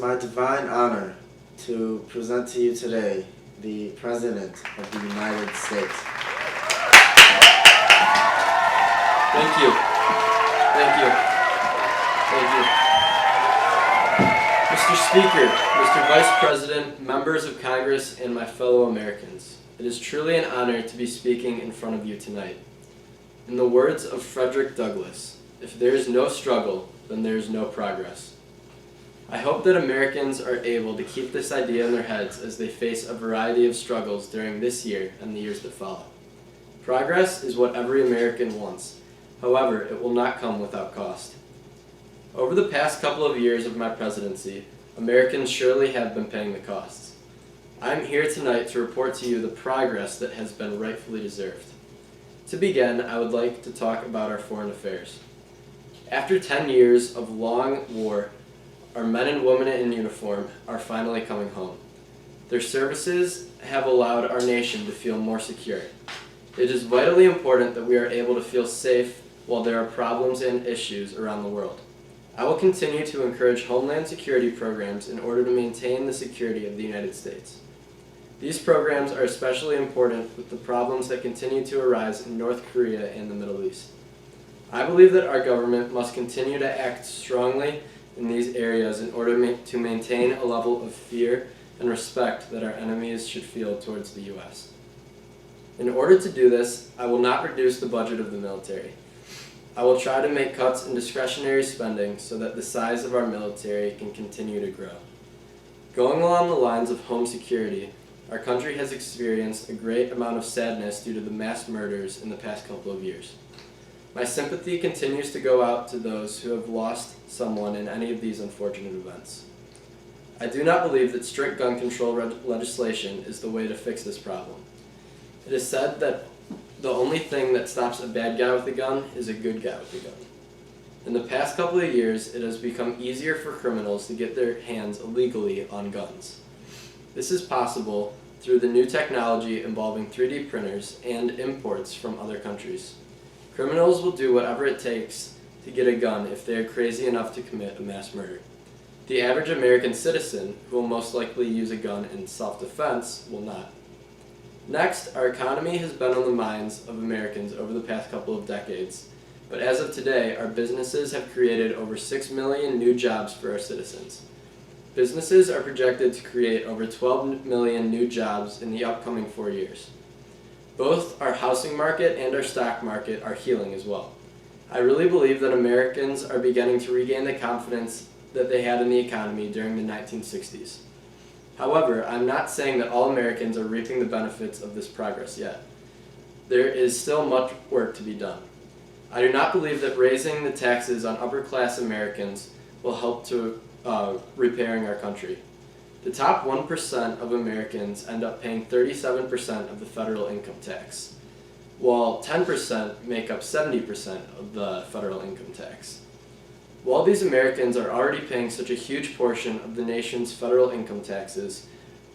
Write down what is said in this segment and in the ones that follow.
my divine honor to present to you today the President of the United States. Thank you. Thank you. Thank you. Mr. Speaker, Mr. Vice President, members of Congress, and my fellow Americans, it is truly an honor to be speaking in front of you tonight. In the words of Frederick Douglass, if there is no struggle, then there is no progress. I hope that Americans are able to keep this idea in their heads as they face a variety of struggles during this year and the years that follow. Progress is what every American wants. However, it will not come without cost. Over the past couple of years of my presidency, Americans surely have been paying the costs. I'm here tonight to report to you the progress that has been rightfully deserved. To begin, I would like to talk about our foreign affairs. After 10 years of long war, our men and women in uniform are finally coming home. Their services have allowed our nation to feel more secure. It is vitally important that we are able to feel safe while there are problems and issues around the world. I will continue to encourage homeland security programs in order to maintain the security of the United States. These programs are especially important with the problems that continue to arise in North Korea and the Middle East. I believe that our government must continue to act strongly in these areas in order to maintain a level of fear and respect that our enemies should feel towards the U.S. In order to do this, I will not reduce the budget of the military. I will try to make cuts in discretionary spending so that the size of our military can continue to grow. Going along the lines of home security, our country has experienced a great amount of sadness due to the mass murders in the past couple of years. My sympathy continues to go out to those who have lost someone in any of these unfortunate events. I do not believe that strict gun control legislation is the way to fix this problem. It is said that the only thing that stops a bad guy with a gun is a good guy with a gun. In the past couple of years, it has become easier for criminals to get their hands illegally on guns. This is possible through the new technology involving 3D printers and imports from other countries. Criminals will do whatever it takes to get a gun if they are crazy enough to commit a mass murder. The average American citizen, who will most likely use a gun in self-defense, will not. Next, our economy has been on the minds of Americans over the past couple of decades, but as of today, our businesses have created over 6 million new jobs for our citizens. Businesses are projected to create over 12 million new jobs in the upcoming 4 years. Both our housing market and our stock market are healing as well. I really believe that Americans are beginning to regain the confidence that they had in the economy during the 1960s. However, I'm not saying that all Americans are reaping the benefits of this progress yet. There is still much work to be done. I do not believe that raising the taxes on upper-class Americans will help to repairing our country. The top 1% of Americans end up paying 37% of the federal income tax, while 10% make up 70% of the federal income tax. While these Americans are already paying such a huge portion of the nation's federal income taxes,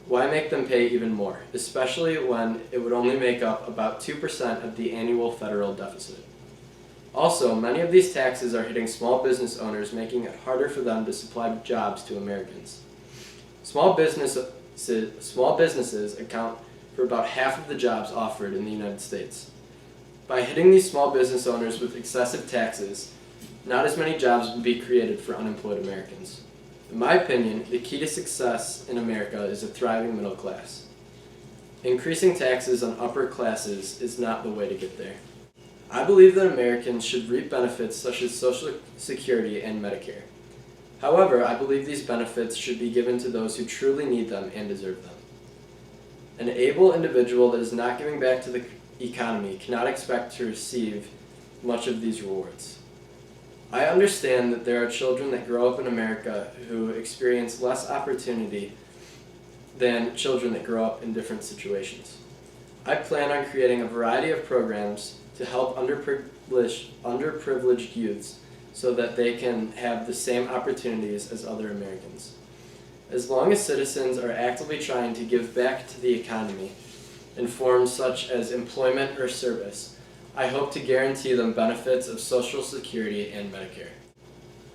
why make them pay even more, especially when it would only make up about 2% of the annual federal deficit? Also, many of these taxes are hitting small business owners, making it harder for them to supply jobs to Americans. Small businesses account for about half of the jobs offered in the United States. By hitting these small business owners with excessive taxes, not as many jobs would be created for unemployed Americans. In my opinion, the key to success in America is a thriving middle class. Increasing taxes on upper classes is not the way to get there. I believe that Americans should reap benefits such as Social Security and Medicare. However, I believe these benefits should be given to those who truly need them and deserve them. An able individual that is not giving back to the economy cannot expect to receive much of these rewards. I understand that there are children that grow up in America who experience less opportunity than children that grow up in different situations. I plan on creating a variety of programs to help underprivileged youths so that they can have the same opportunities as other Americans. As long as citizens are actively trying to give back to the economy in forms such as employment or service, I hope to guarantee them benefits of Social Security and Medicare.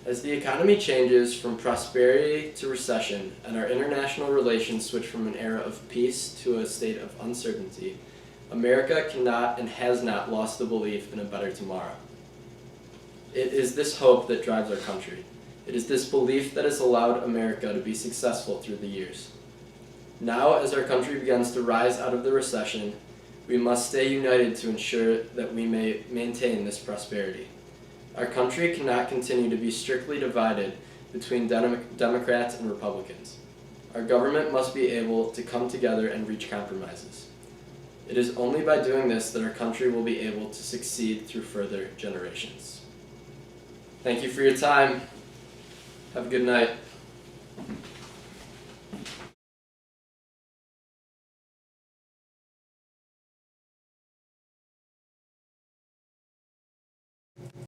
As the economy changes from prosperity to recession and our international relations switch from an era of peace to a state of uncertainty, America cannot and has not lost the belief in a better tomorrow. It is this hope that drives our country. It is this belief that has allowed America to be successful through the years. Now, as our country begins to rise out of the recession, we must stay united to ensure that we may maintain this prosperity. Our country cannot continue to be strictly divided between Democrats and Republicans. Our government must be able to come together and reach compromises. It is only by doing this that our country will be able to succeed through further generations. Thank you for your time. Have a good night.